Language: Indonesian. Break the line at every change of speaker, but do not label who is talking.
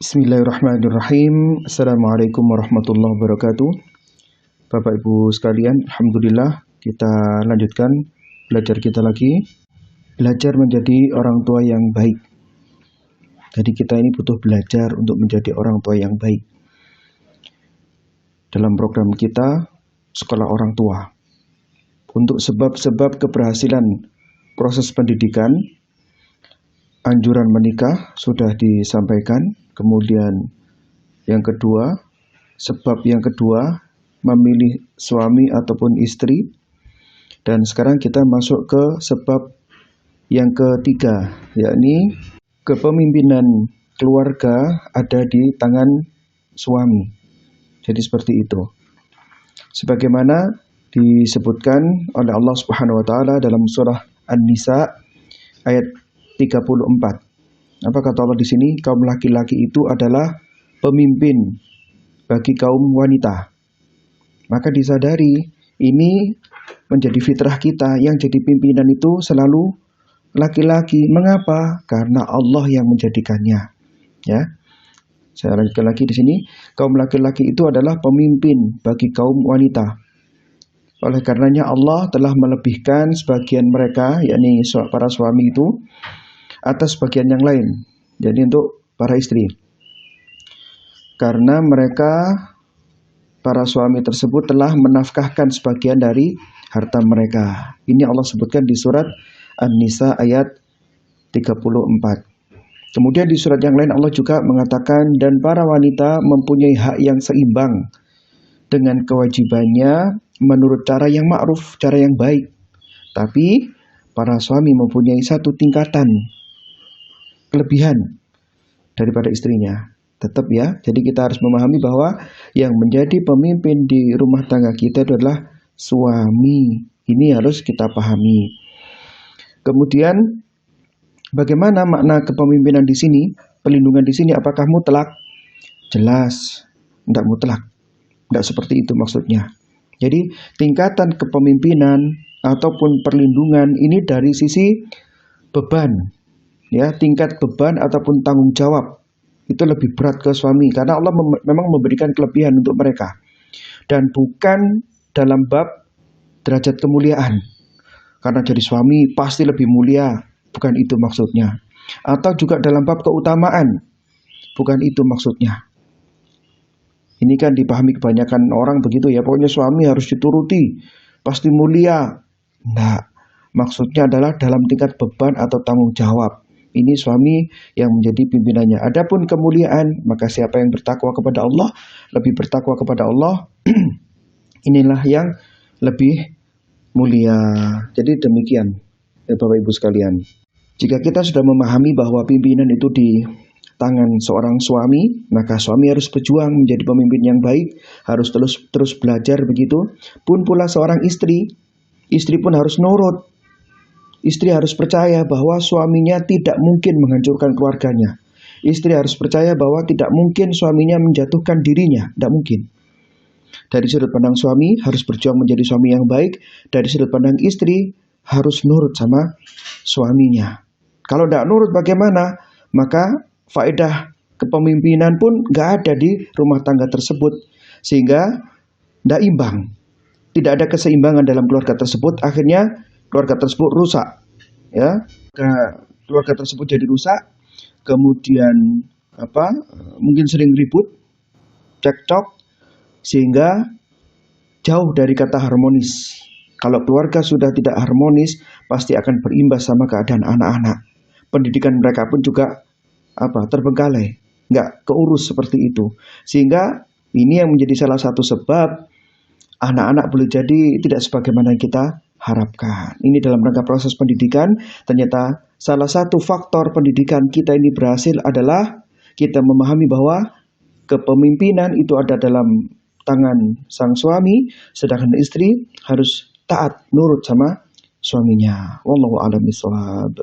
Bismillahirrahmanirrahim. Assalamualaikum warahmatullahi wabarakatuh. Bapak Ibu sekalian, alhamdulillah kita lanjutkan belajar kita lagi. Belajar menjadi orang tua yang baik. Jadi kita ini butuh belajar untuk menjadi orang tua yang baik. Dalam program kita, Sekolah Orang Tua. Untuk sebab-sebab keberhasilan proses pendidikan, anjuran menikah sudah disampaikan. Kemudian yang kedua, sebab yang kedua, memilih suami ataupun istri. Dan sekarang kita masuk ke sebab yang ketiga, yakni kepemimpinan keluarga ada di tangan suami. Jadi seperti itu. Sebagaimana disebutkan oleh Allah Subhanahu wa taala dalam surah An-Nisa ayat 34. Apa kata Allah di sini? Kaum laki-laki itu adalah pemimpin bagi kaum wanita. Maka disadari ini menjadi fitrah kita, yang jadi pimpinan itu selalu laki-laki. Mengapa? Karena Allah yang menjadikannya. Ya. Saya lanjutkan lagi di sini, kaum laki-laki itu adalah pemimpin bagi kaum wanita. Oleh karenanya Allah telah melebihkan sebagian mereka, yakni para suami itu, atas bagian yang lain, jadi untuk para istri. Karena mereka, para suami tersebut telah menafkahkan sebagian dari harta mereka. Ini Allah sebutkan di surat An-Nisa ayat 34. Kemudian di surat yang lain Allah juga mengatakan, dan para wanita mempunyai hak yang seimbang dengan kewajibannya menurut cara yang ma'ruf, cara yang baik. Tapi para suami mempunyai satu tingkatan kelebihan daripada istrinya. Tetap ya, jadi kita harus memahami bahwa yang menjadi pemimpin di rumah tangga kita itu adalah suami. Ini harus kita pahami. Kemudian bagaimana makna kepemimpinan di sini? Pelindungan di sini apakah mutlak? Jelas, tidak mutlak. Tidak seperti itu maksudnya. Jadi tingkatan kepemimpinan ataupun perlindungan ini dari sisi beban. Ya, tingkat beban ataupun tanggung jawab itu lebih berat ke suami karena Allah memang memberikan kelebihan untuk mereka, dan bukan dalam bab derajat kemuliaan karena jadi suami pasti lebih mulia, bukan itu maksudnya, atau juga dalam bab keutamaan, bukan itu maksudnya. Ini kan dipahami kebanyakan orang begitu ya, pokoknya suami harus dituruti, pasti mulia. Nah, maksudnya adalah dalam tingkat beban atau tanggung jawab. Ini suami yang menjadi pimpinannya. Adapun kemuliaan, maka siapa yang bertakwa kepada Allah, lebih bertakwa kepada Allah, inilah yang lebih mulia. Jadi demikian, ya Bapak Ibu sekalian. Jika kita sudah memahami bahwa pimpinan itu di tangan seorang suami, maka suami harus berjuang menjadi pemimpin yang baik, harus terus belajar begitu. Pun pula seorang istri pun harus nurut. Istri harus percaya bahwa suaminya tidak mungkin menghancurkan keluarganya. Istri harus percaya bahwa tidak mungkin suaminya menjatuhkan dirinya. Tidak mungkin. Dari sudut pandang suami harus berjuang menjadi suami yang baik. Dari sudut pandang istri harus nurut sama suaminya. Kalau tidak nurut bagaimana? Maka faedah kepemimpinan pun nggak ada di rumah tangga tersebut. Sehingga tidak imbang. Tidak ada keseimbangan dalam keluarga tersebut. Akhirnya keluarga tersebut rusak, ya. Keluarga tersebut jadi rusak, kemudian mungkin sering ribut, cekcok, sehingga jauh dari kata harmonis. Kalau keluarga sudah tidak harmonis, pasti akan berimbas sama keadaan anak-anak. Pendidikan mereka pun juga terbengkalai, nggak keurus seperti itu. Sehingga ini yang menjadi salah satu sebab anak-anak boleh jadi tidak sebagaimana kita harapkan. Ini dalam rangka proses pendidikan, ternyata salah satu faktor pendidikan kita ini berhasil adalah kita memahami bahwa kepemimpinan itu ada dalam tangan sang suami, sedangkan istri harus taat, nurut sama suaminya. Wallahu a'lam bishawab.